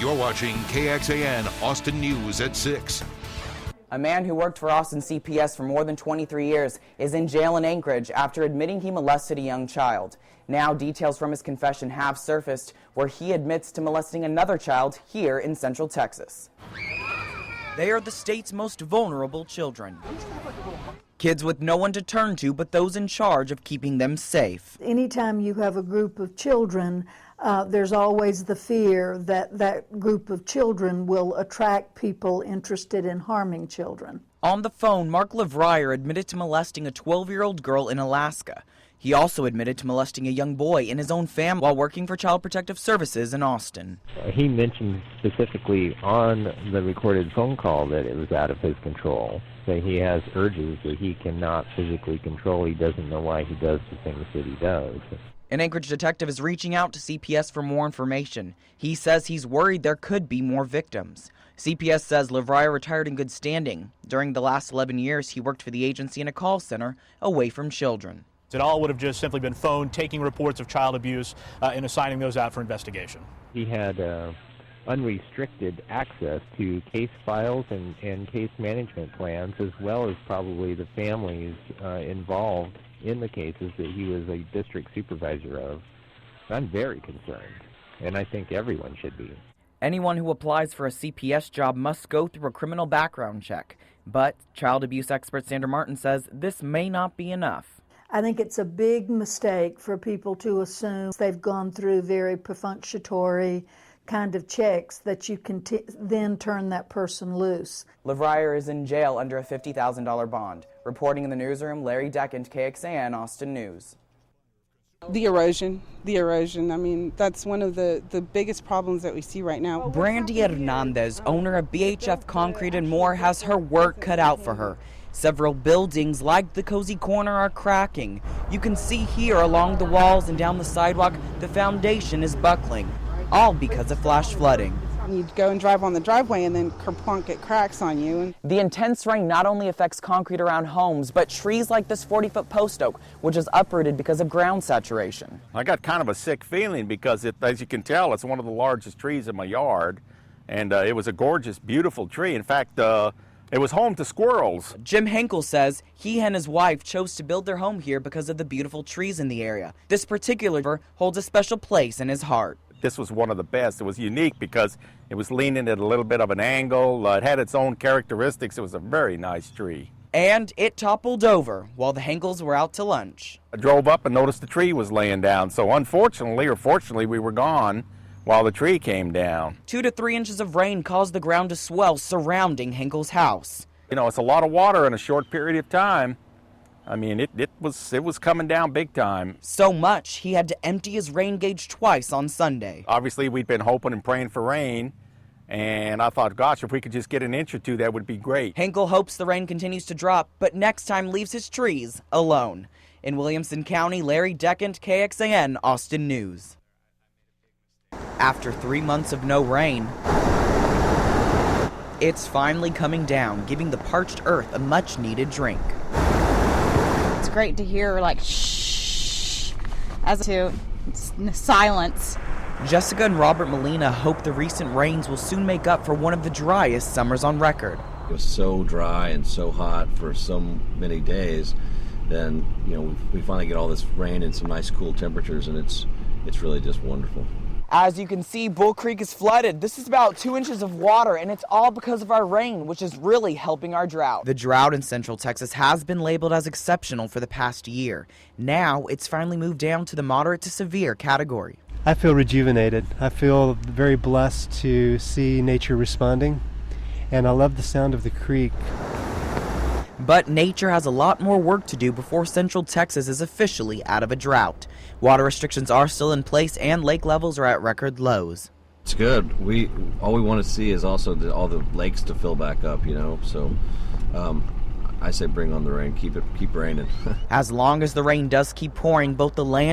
You're watching KXAN Austin News at 6. A man who worked for Austin CPS for more than 23 years is in jail in Anchorage after admitting he molested a young child. Now, details from his confession have surfaced where he admits to molesting another child here in Central Texas. They are the state's most vulnerable children. Kids with no one to turn to but those in charge of keeping them safe. Anytime you have a group of children, there's always the fear that that group of children will attract people interested in harming children. On the phone, Mark Levrier admitted to molesting a 12-year-old girl in Alaska. He also admitted to molesting a young boy in his own family while working for Child Protective Services in Austin. He mentioned specifically on the recorded phone call that it was out of his control, that he has urges that he cannot physically control. He doesn't know why he does the things that he does. An Anchorage detective is reaching out to CPS for more information. He says he's worried there could be more victims. CPS says Levrier retired in good standing. During the last 11 years, he worked for the agency in a call center away from children. It all would have just simply been phone taking reports of child abuse and assigning those out for investigation. He had unrestricted access to case files and case management plans, as well as probably the families involved in the cases that he was a district supervisor of. I'm very concerned, and I think everyone should be. Anyone who applies for a CPS job must go through a criminal background check. But child abuse expert Sandra Martin says this may not be enough. I think it's a big mistake for people to assume they've gone through very perfunctory kind of checks that you can then turn that person loose. Levrier is in jail under a $50,000 bond. Reporting in the newsroom, Larry Dechant, KXAN Austin News. The erosion. I mean, that's one of the biggest problems that we see right now. Brandy Hernandez, owner of BHF Concrete and More, has her work cut out for her. Several buildings, like the Cozy Corner, are cracking. You can see here along the walls and down the sidewalk, the foundation is buckling, all because of flash flooding. You go and drive on the driveway and then kerplunk, it cracks on you. The intense rain not only affects concrete around homes, but trees like this 40-foot post oak, which is uprooted because of ground saturation. I got kind of a sick feeling because, as you can tell, it's one of the largest trees in my yard, and it was a gorgeous, beautiful tree. In fact, it was home to squirrels. Jim Henkel says he and his wife chose to build their home here because of the beautiful trees in the area. This particular river holds a special place in his heart. This was one of the best. It was unique because it was leaning at a little bit of an angle. It had its own characteristics. It was a very nice tree. And it toppled over while the Henkels were out to lunch. I drove up and noticed the tree was laying down. So unfortunately, or fortunately, we were gone while the tree came down. 2 to 3 inches of rain caused the ground to swell surrounding Henkel's house. You know, it's a lot of water in a short period of time. I mean, it was coming down big time. So much, he had to empty his rain gauge twice on Sunday. Obviously, we'd been hoping and praying for rain, and I thought, gosh, if we could just get an inch or two, that would be great. Henkel hopes the rain continues to drop, but next time leaves his trees alone. In Williamson County, Larry Dechant, KXAN Austin News. After 3 months of no rain, it's finally coming down, giving the parched earth a much-needed drink. It's great to hear, like, shh, as to silence. Jessica and Robert Molina hope the recent rains will soon make up for one of the driest summers on record. It was so dry and so hot for so many days, then, you know, we finally get all this rain and some nice cool temperatures, and it's really just wonderful. As you can see, Bull Creek is flooded. This is about 2 inches of water, and it's all because of our rain, which is really helping our drought. The drought in Central Texas has been labeled as exceptional for the past year. Now, it's finally moved down to the moderate to severe category. I feel rejuvenated. I feel very blessed to see nature responding, and I love the sound of the creek. But nature has a lot more work to do before Central Texas is officially out of a drought. Water restrictions are still in place and lake levels are at record lows. It's good. All we want to see is also all the lakes to fill back up, you know. So I say bring on the rain. Keep raining. As long as the rain does keep pouring, both the land